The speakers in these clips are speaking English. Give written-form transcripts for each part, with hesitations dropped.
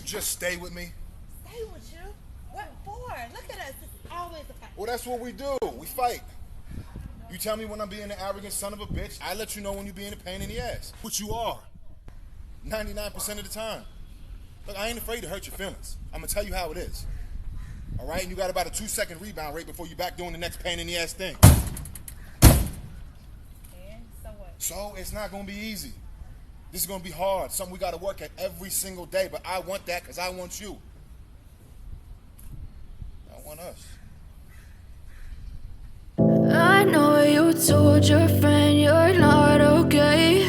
just stay with me? Stay with you? What for? Look at us. It's always a fight. Well, that's what we do. We fight. You tell me when I'm being an arrogant son of a bitch. I let you know when you're being a pain in the ass. Which you are. 99% of the time. Look, I ain't afraid to hurt your feelings. I'm going to tell you how it is. All right? And you got about a 2-second rebound rate before you back doing the next pain in the ass thing. And so what? So it's not going to be easy. This is going to be hard. Something we got to work at every single day. But I want that because I want you. I want us. I know you told your friend you're not okay,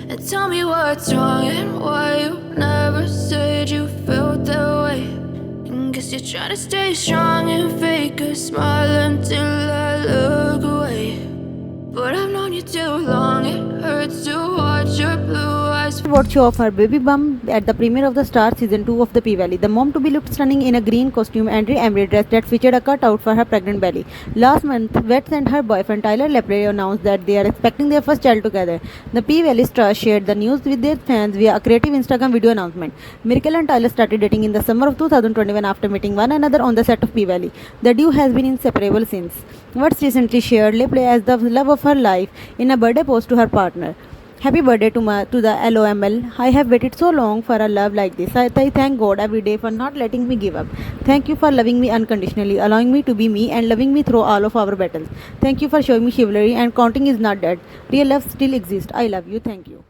and tell me what's wrong and why you never said you felt that way. And guess you're trying to stay strong and fake a smile until I look away. But I've known you too long, it hurts to watch your blue eyes. What show of her baby bump at the premiere of the Star Season 2 of the P-Valley. The mom-to-be looked stunning in a green costume and emery dress that featured a cutout for her pregnant belly. Last month, Vets and her boyfriend Tyler Lepley announced that they are expecting their first child together. The P-Valley star shared the news with their fans via a creative Instagram video announcement. Miracle and Tyler started dating in the summer of 2021 after meeting one another on the set of P-Valley. The duo has been inseparable since. Vets recently shared Lepley as the love of her life in a birthday post to her partner. Happy birthday to the LOML. I have waited so long for a love like this. I thank God every day for not letting me give up. Thank you for loving me unconditionally, allowing me to be me and loving me through all of our battles. Thank you for showing me chivalry and counting is not dead. Real love still exists. I love you. Thank you.